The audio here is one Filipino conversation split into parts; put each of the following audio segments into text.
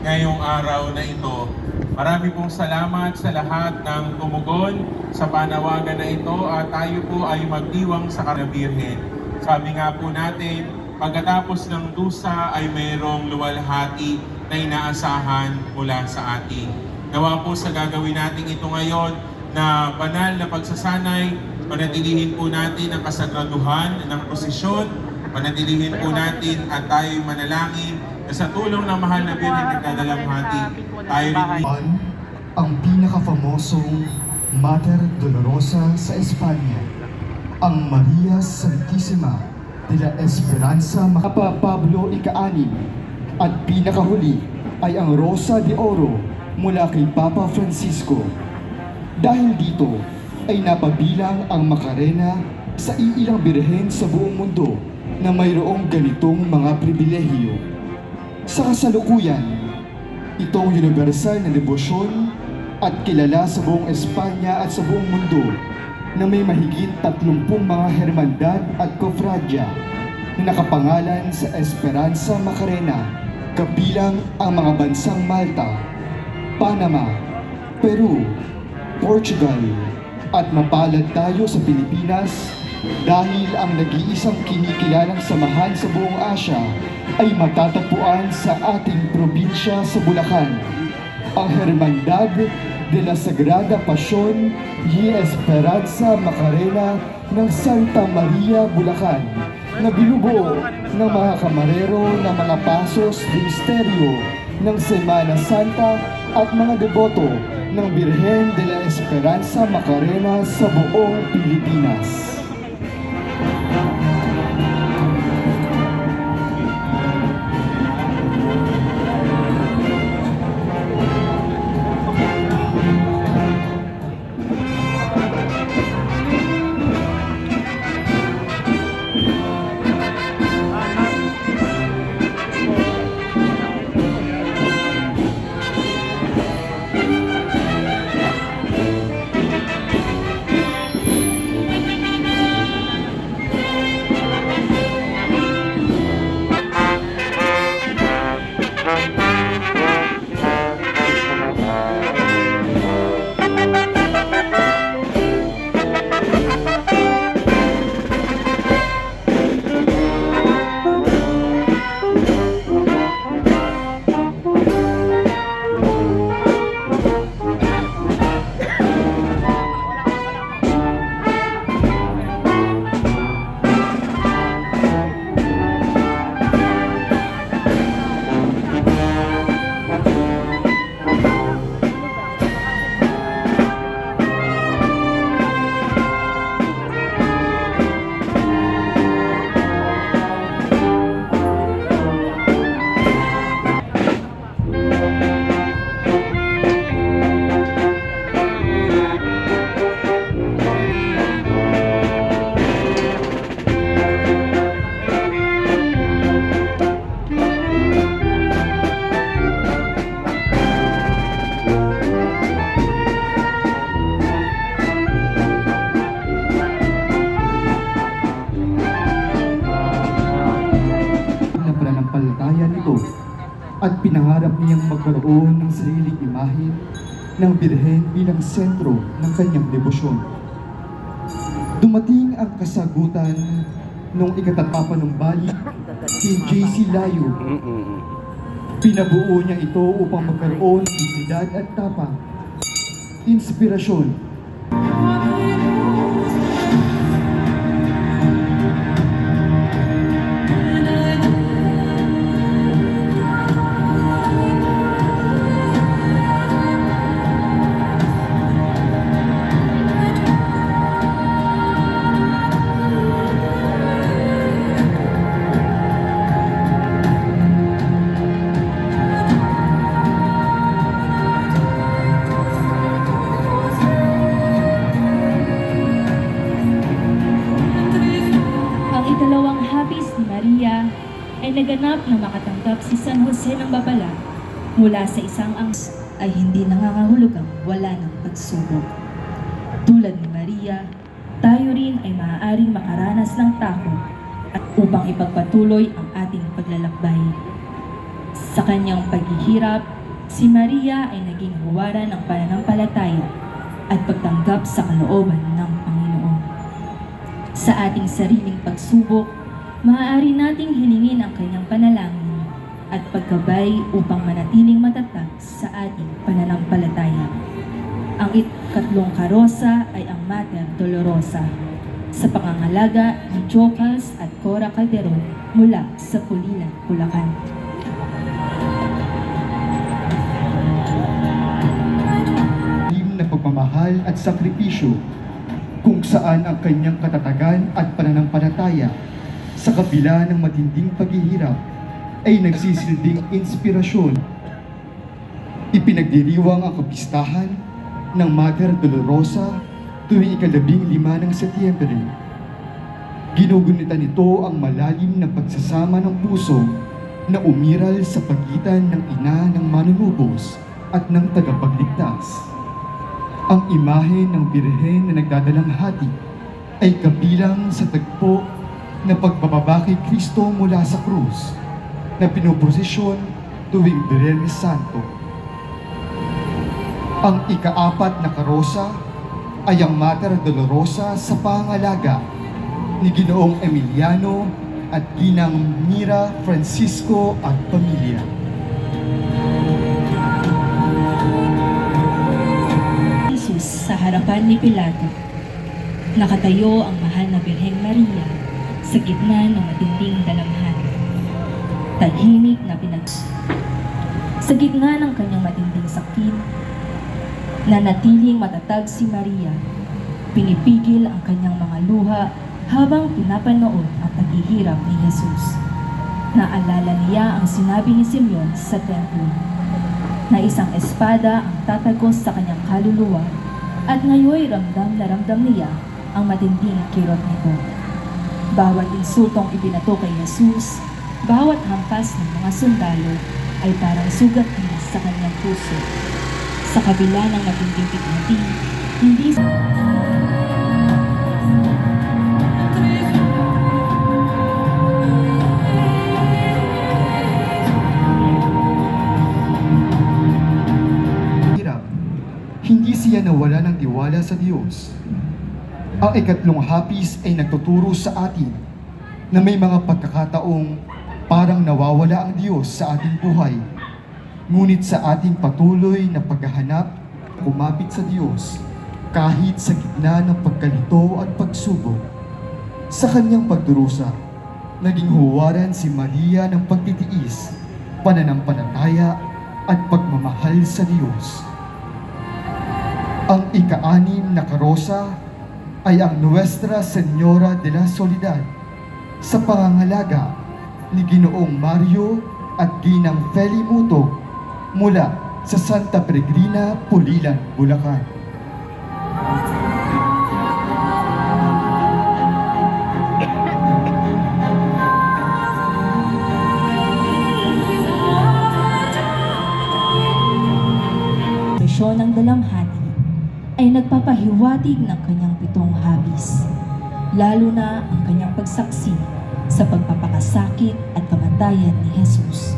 ngayong araw na ito. Marami pong salamat sa lahat ng tumugon sa panawagan na ito at tayo po ay magdiwang sa Birhen. Sabi nga po natin, pagkatapos ng dusa ay mayroong luwalhati na inaasahan mula sa atin. Nawa po sa gagawin natin ito ngayon na banal na pagsasanay, panatilihin po natin ang kasagraduhan ng prosesyon, panatilihin po natin at tayo'y manalangin na sa tulong ng mahal na Birhen nagdadalamhati, tayo rin ang pinakafamosong Mater Dolorosa sa Espanya, ang Maria Santissima de la Esperanza Papa Pablo Ika-6 at pinakahuli ay ang Rosa de Oro mula kay Papa Francisco. Dahil dito ay napabilang ang Macarena sa iilang birhen sa buong mundo na mayroong ganitong mga pribilehiyo. Sa kasalukuyan, itong universal na debosyon at kilala sa buong Espanya at sa buong mundo na may mahigit 30 mga hermandad at kofradya na nakapangalan sa Esperanza Macarena, kabilang ang mga bansang Malta, Panama, Peru, Portugal, at mapalad tayo sa Pilipinas dahil ang nag-iisang kinikilalang samahan sa buong Asya ay matatagpuan sa ating probinsya sa Bulacan, ang Hermandad de la Sagrada Pasión y Esperanza Macarena ng Santa Maria, Bulacan, na binubuo ng mga kamarero ng mga pasos de misteryo ng Semana Santa at mga deboto ng Birhen de la Esperanza Macarena sa buong Pilipinas. At pinangarap niyang magkaroon ng sariling imahe ng Birhen bilang sentro ng kanyang debosyon. Dumating ang kasagutan nung ikatapapanumbalik kay J.C. Layo. Pinabuo niya ito upang magkaroon ng identidad at tapang, inspirasyon, ay naganap na makatanggap si San Jose ng Babala mula sa isang ay hindi nangangahulugang wala ng pagsubok. Tulad ni Maria, tayo rin ay maaaring makaranas ng takot at upang ipagpatuloy ang ating paglalakbay. Sa kanyang paghihirap, si Maria ay naging huwaran ng pananampalataya at pagtanggap sa kalooban ng Panginoon. Sa ating sariling pagsubok, maaari nating hilingin ang kanyang panalangin at paggabay upang manatiling matatag sa ating pananampalataya. Ang ikatlong karosa ay ang Mater Dolorosa sa pangangalaga ni Jocas at Cora Calderon mula sa Pulilan, Bulacan. Na pagmamahal at sakripisyo kung saan ang kanyang katatagan at pananampalataya sa kabila ng matinding paghihirap ay nagsisilbing inspirasyon. Ipinagdiriwang ang kapistahan ng Mater Dolorosa tuwing ika-15 ng Setyembre. Ginugunitan nito ang malalim na pagsasama ng puso na umiral sa pagitan ng ina ng manunubos at ng tagapagligtas. Ang imahe ng Birhen na nagdadalang hati ay kabilang sa tagpo na pagbababa kay Kristo mula sa krus na pinoprosesyon tuwing Biyernes Santo. Ang ika-4 na karosa ay ang Mater Dolorosa sa pangalaga ni Ginoong Emiliano at Ginang Mira Francisco at pamilya. Sa harapan ni Pilato, nakatayo ang mahal na Birheng Maria sa gitna ng matinding dalamhati. Tahimik na Sa gitna ng kanyang matinding sakit, nanatiling matatag si Maria. Pinipigil ang kanyang mga luha habang pinapanood ang paghihirap ni Jesus. Naalala niya ang sinabi ni Simeon sa templo, na isang espada ang tatagos sa kanyang kaluluwa at ngayon ramdam na ramdam niya ang matinding kirot nito. Bawat insultong ibinato kay Jesus, bawat hampas ng mga sundalo ay parang sugat din sa kanyang puso. Sa kabila ng matinding piknati, hindi hindi siya nawala ng tiwala sa Diyos. Ang ikatlong hapis ay nagtuturo sa atin na may mga pagkakataong parang nawawala ang Diyos sa ating buhay. Ngunit sa ating patuloy na paghahanap, kumapit sa Diyos kahit sa gitna ng pagkalito at pagsubok. Sa kanyang pagdurusa, naging huwaran si Maria ng pagtitiis, pananampalataya at pagmamahal sa Diyos. Ang ika-6 na karosa ay ang Nuestra Señora de la Soledad sa pangangalaga ni Ginoong Mario at Ginang Feli Mutog mula sa Santa Peregrina, Pulilan, Bulacan. misyon ng dalamhati ay nagpapahiwatig ng kanyang 7 habis, lalo na ang kanyang pagsaksi sa pagpapakasakit at kamatayan ni Jesus.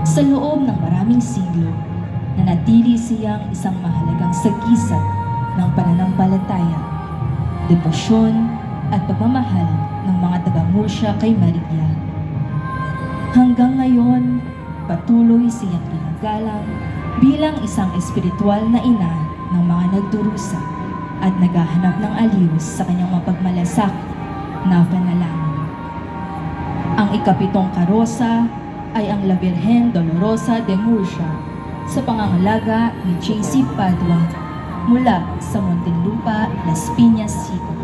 Sa loob ng maraming siglo, nanatili siyang isang mahalagang sagisag ng pananampalataya, debosyon at pagmamahal ng mga taga-Murcia kay Maria. Hanggang ngayon, patuloy siyang ginagalang bilang isang espiritual na ina ng mga nagdurusa at naghahanap ng aliw sa kanyang mapagmalasakit na panalangin. Ang ika-7 karosa ay ang La Virgen Dolorosa de Murcia sa pangangalaga ni J.C. Padua mula sa Muntinlupa, Las Piñas City.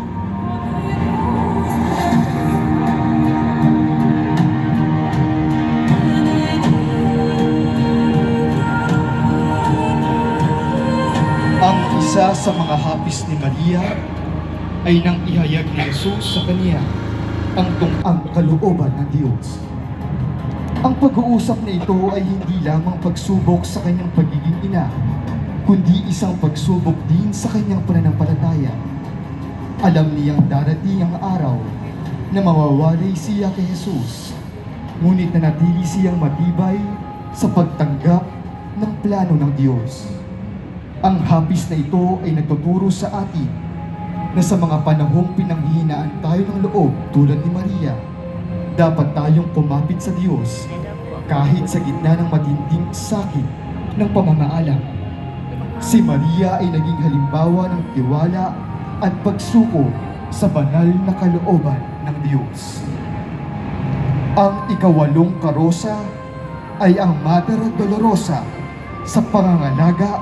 Ang isa sa mga hapis ni Maria ay nang ihayag ni Jesus sa kaniya ang kalooban ng Diyos. Ang pag-uusap na ito ay hindi lamang pagsubok sa kanyang pagiging ina, kundi isang pagsubok din sa kanyang pananampalataya. Alam niyang darating ang araw na mawawalay siya kay Jesus. ngunit nanatili siyang matibay sa pagtanggap ng plano ng Diyos. Ang hapis na ito ay nagtuturo sa atin na sa mga panahong pinanghihinaan tayo ng loob tulad ni Maria, dapat tayong kumapit sa Diyos kahit sa gitna ng matinding sakit ng pamamaalam. Si Maria ay naging halimbawa ng tiwala at pagsuko sa banal na kalooban ng Diyos. Ang ikawalong karosa ay ang Mater Dolorosa sa pangangalaga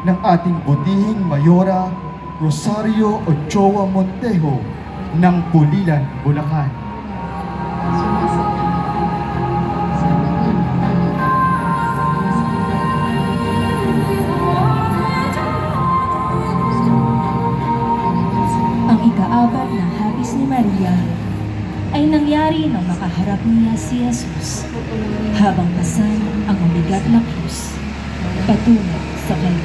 ng ating butihing Mayora Rosario Ochoa Montejo ng Pulilan, Bulacan. Ang ika-apat na hapis ni Maria ay nangyari nang makaharap niya si Jesus habang pasan ang mabigat na krus patungo sa Kalbaryo.